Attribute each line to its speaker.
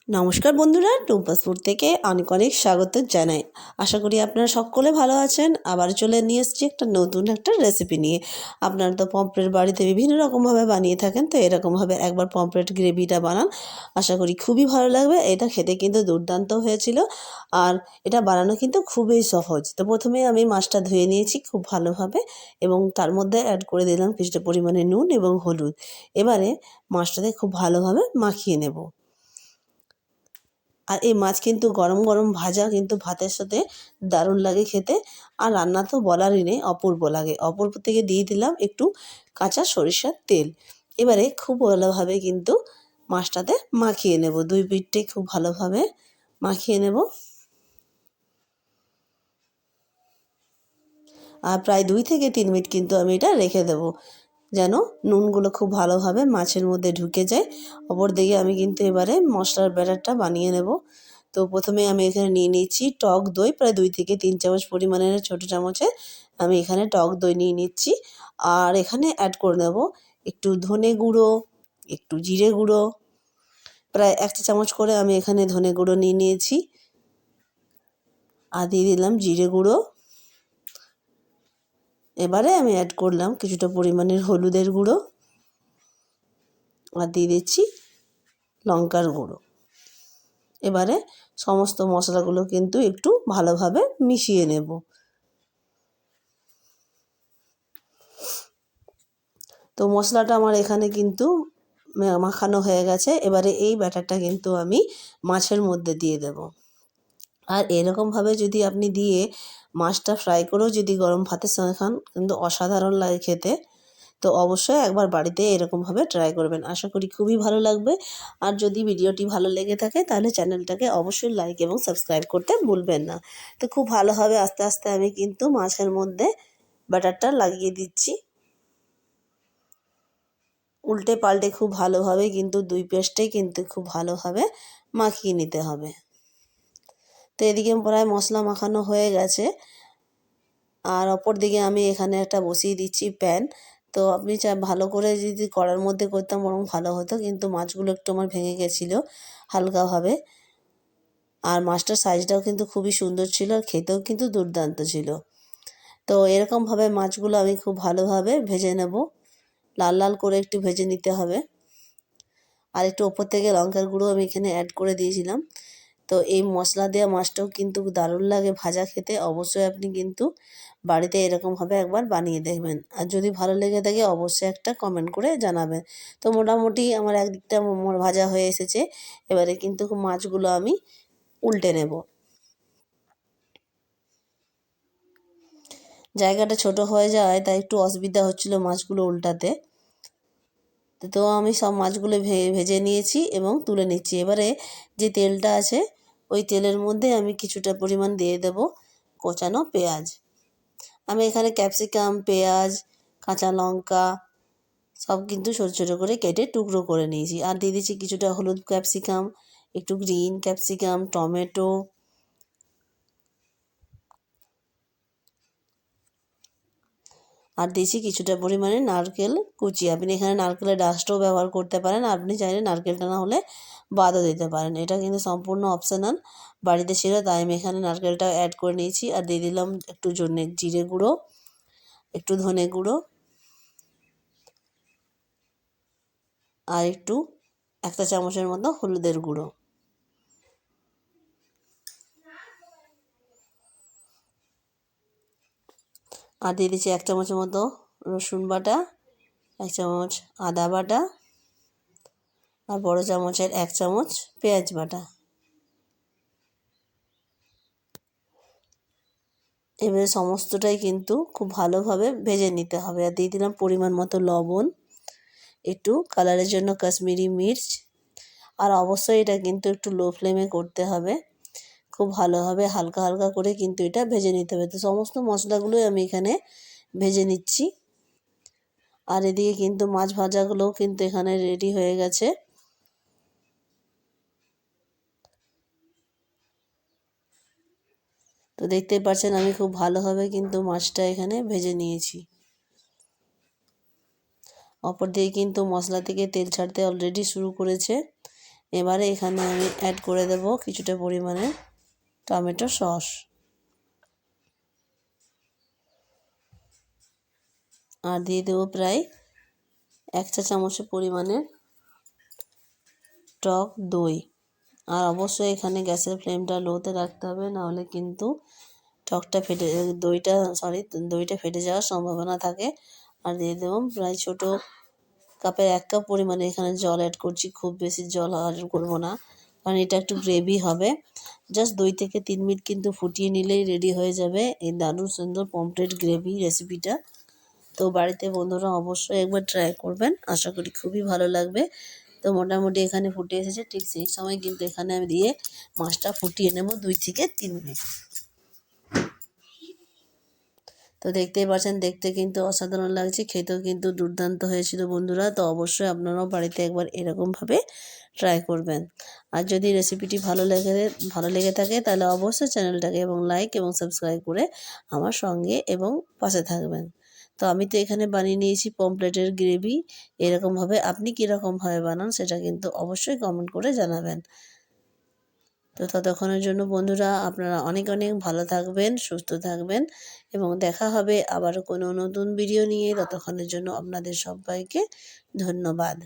Speaker 1: নমস্কার বন্ধুরা, টুম্পাস ফুড থেকে অনেক অনেক স্বাগত জানাই। আশা করি আপনারা সকলে ভালো আছেন। আবার চলে নিয়ে এসেছি নতুন একটা রেসিপি নিয়ে। আপনারা তো পমফ্রেট বাড়িতে বিভিন্ন রকমভাবে বানিয়ে থাকেন, তো এরকমভাবে একবার পমফ্রেট গ্রেভিটা বানান। আশা করি খুবই ভালো লাগবে। এটা খেতে কিন্তু দুর্দান্ত হয়েছিল, আর এটা বানানো কিন্তু খুবই সহজ। তো প্রথমে আমি মাছটা ধুয়ে নিয়েছি খুব ভালোভাবে, এবং তার মধ্যে অ্যাড করে দিলাম কিছুটা পরিমাণে নুন এবং হলুদ। এবারে মাছটাতে খুব ভালোভাবে মাখিয়ে নেব। আর এই মাছ কিন্তু গরম গরম ভাজা কিন্তু ভাতের সাথে দারুণ লাগে খেতে। আর রান্না তো বলারই নেই, অপূর্ব লাগে। অপূর্ব থেকে দিয়ে দিলাম একটু কাঁচা সরিষার তেল। এবারে খুব ভালোভাবে কিন্তু মাছটাতে মাখিয়ে নেব, দুই পিঠে খুব ভালোভাবে মাখিয়ে নেব। আর প্রায় 2 থেকে 3 মিনিট কিন্তু আমি এটা রেখে দেবো, যেন নুনগুলো খুব ভালোভাবে মাছের মধ্যে ঢুকে যায়। অপর দিকে আমি কিন্তু এবারে মশলার ব্যাটারটা বানিয়ে নেব। তো প্রথমে আমি এখানে নিয়ে নিচ্ছি টক দই, প্রায় 2 থেকে 3 চামচ পরিমাণের, ছোটো চামচে আমি এখানে টক দই নিয়ে নিচ্ছি। আর এখানে অ্যাড করে নেব একটু ধনে গুঁড়ো, একটু জিরে গুঁড়ো, প্রায় 1 চা চামচ করে আমি এখানে ধনে গুঁড়ো নিয়ে নিয়েছি। আর দিয়ে দিলাম জিরে গুঁড়ো। এবারে আমি অ্যাড করলাম কিছুটা পরিমাণের হলুদের গুঁড়ো, আর দিয়ে দিচ্ছি লঙ্কার গুঁড়ো। এবারে সমস্ত মশলাগুলো কিন্তু একটু ভালোভাবে মিশিয়ে নেব। তো মশলাটা আমার এখানে কিন্তু মাখানো হয়ে গেছে। এবারে এই ব্যাটারটা কিন্তু আমি মাছের মধ্যে দিয়ে দেব। আর এরকমভাবে যদি আপনি দিয়ে মাছটা ফ্রাই করেও যদি গরম ভাতের সঙ্গে খান, কিন্তু অসাধারণ লাগে খেতে। তো অবশ্যই একবার বাড়িতে এরকমভাবে ট্রাই করবেন, আশা করি খুবই ভালো লাগবে। আর যদি ভিডিওটি ভালো লেগে থাকে তাহলে চ্যানেলটাকে অবশ্যই লাইক এবং সাবস্ক্রাইব করতে ভুলবেন না। তো খুব ভালোভাবে আস্তে আস্তে আমি কিন্তু মাছের মধ্যে ব্যাটারটা লাগিয়ে দিচ্ছি। উল্টে পাল্টে খুব ভালোভাবে কিন্তু দুই পেস্টেই কিন্তু খুব ভালোভাবে মাখিয়ে নিতে হবে। তো এদিকে প্রায় মশলা মাখানো হয়ে গেছে। আর অপর দিকে আমি এখানে একটা বসিয়ে দিচ্ছি প্যান। তো আপনি ভালো করে যদি কড়ার মধ্যে করতাম বরং ভালো হতো, কিন্তু মাছগুলো একটু আমার ভেঙে গেছিলো হালকাভাবে। আর মাছটার সাইজটাও কিন্তু খুবই সুন্দর ছিল, আর খেতেও কিন্তু দুর্দান্ত ছিল। তো এরকমভাবে মাছগুলো আমি খুব ভালোভাবে ভেজে নেব, লাল লাল করে একটু ভেজে নিতে হবে। আর একটু ওপর থেকে লঙ্কার গুঁড়ো আমি এখানে অ্যাড করে দিয়েছিলাম। তো এই মশলা দেওয়া মাছটাও কিন্তু দারুণ লাগে ভাজা খেতে। অবশ্যই আপনি কিন্তু বাড়িতে এরকমভাবে একবার বানিয়ে দেখবেন। আর যদি ভালো লেগে থাকে অবশ্যই একটা কমেন্ট করে জানাবেন। তো মোটামুটি আমার একদিকটা ভাজা হয়ে এসেছে। এবারে কিন্তু মাছগুলো আমি উল্টে নেব। জায়গাটা ছোট হয়ে যাওয়ায় তাই একটু অসুবিধা হচ্ছিলো মাছগুলো উল্টাতে। তো আমি সব মাছগুলো ভেজে নিয়েছি এবং তুলে নিচ্ছি। এবারে যে তেলটা আছে ওই তেলের মধ্যে আমি কিছুটা পরিমাণ দিয়ে দেব কোচানো পেঁয়াজ। আমি এখানে ক্যাপসিকাম, পেঁয়াজ, কাঁচা লঙ্কা সব কিন্তু ছোটো ছোটো করে কেটে টুকরো করে নিয়েছি। আর দিয়ে দিচ্ছি কিছুটা হলুদ ক্যাপসিকাম, একটু গ্রিন ক্যাপসিকাম, টমেটো, আর দিয়েছি কিছুটা পরিমাণে নারকেল কুচি। আপনি এখানে নারকেলের ডাস্টও ব্যবহার করতে পারেন, আপনি চাইলে নারকেলটা না হলে বাদও দিতে পারেন। এটা কিন্তু সম্পূর্ণ অপশনাল, বাড়িতে ছিল তাই আমি এখানে নারকেলটা অ্যাড করে নিয়েছি। আর দিয়ে দিলাম একটু জিরে গুঁড়ো, একটু ধনে গুঁড়ো, আর একটু 1 চা চামচের মতো হলুদের গুঁড়ো। আর দিয়ে দিচ্ছি 1 চামচের মতো রসুন বাটা, 1 চামচ আদা বাটা, আর বড় চামচের 1 চামচ পেঁয়াজ বাটা। এবারে সমস্তটাই কিন্তু খুব ভালোভাবে ভেজে নিতে হবে। আর দিয়ে দিলাম পরিমাণ মতো লবণ, একটু কালারের জন্য কাশ্মীরি মির্চ। আর অবশ্যই এটা কিন্তু একটু লো ফ্লেমে করতে হবে। খুব ভালোভাবে হালকা হালকা করে কিন্তু এটা ভেজে নিতে হবে। তো সমস্ত মশলাগুলোই আমি এখানে ভেজে নিচ্ছি। আর এদিকে কিন্তু মাছ ভাজাগুলোও কিন্তু এখানে রেডি হয়ে গেছে। তো দেখতেই পাচ্ছেন আমি খুব ভালোভাবে কিন্তু মাছটা এখানে ভেজে নিয়েছি। অপর দিকে কিন্তু মশলা থেকে তেল ছাড়তে অলরেডি শুরু করেছে। এবারে এখানে আমি অ্যাড করে দেব কিছুটা পরিমাণে টমেটো সস। আর দিয়ে দেবো প্রায় 1 চা চামচের পরিমাণে টক দই। আর অবশ্যই এখানে গ্যাসের ফ্লেমটা লোতে রাখতে হবে, নাহলে কিন্তু দইটা ফেটে যাওয়ার সম্ভাবনা থাকে। আর দিয়ে দেবো প্রায় ছোট কাপের 1 কাপ পরিমাণে এখানে জল অ্যাড করছি। খুব বেশি জল অ্যাড করবো না, কারণ এটা একটু গ্রেভি হবে। জাস্ট 2 থেকে 3 মিনিট কিন্তু ফুটিয়ে নিলেই রেডি হয়ে যাবে এই দারুণ সুন্দর পমফ্রেট গ্রেভি রেসিপিটা। তো বাড়িতে বন্ধুরা অবশ্যই একবার ট্রাই করবেন, আশা করি খুবই ভালো লাগবে। তো মোটামুটি এখানে ফুটে এসেছে, ঠিক সেই সময় কিন্তু এখানে আমি দিয়ে মাছটা ফুটিয়ে নেব 2 থেকে 3 মিনিট। তো দেখতেই পাচ্ছেন, দেখতে কিন্তু অসাধারণ লাগছে, খেতেও কিন্তু দুর্দান্ত হয়েছিল বন্ধুরা। তো অবশ্যই আপনারাও বাড়িতে একবার এরকমভাবে ট্রাই করবেন। আর যদি রেসিপিটি ভালো লেগে থাকে তাহলে অবশ্যই চ্যানেলটাকে লাইক এবং সাবস্ক্রাইব করে আমার সঙ্গে এবং পাশে থাকবেন। তো আমি তো এখানে বানিয়ে নিয়েছি পমফ্রেটের গ্রেভি। এরকমভাবে আপনি কীরকমভাবে বানান সেটা কিন্তু অবশ্যই কমেন্ট করে জানাবেন। তো ততক্ষণের জন্য বন্ধুরা আপনারা অনেক অনেক ভালো থাকবেন, সুস্থ থাকবেন এবং দেখা হবে আবারও কোনো নতুন ভিডিও নিয়ে। ততক্ষণের জন্য আপনাদের সবাইকে ধন্যবাদ।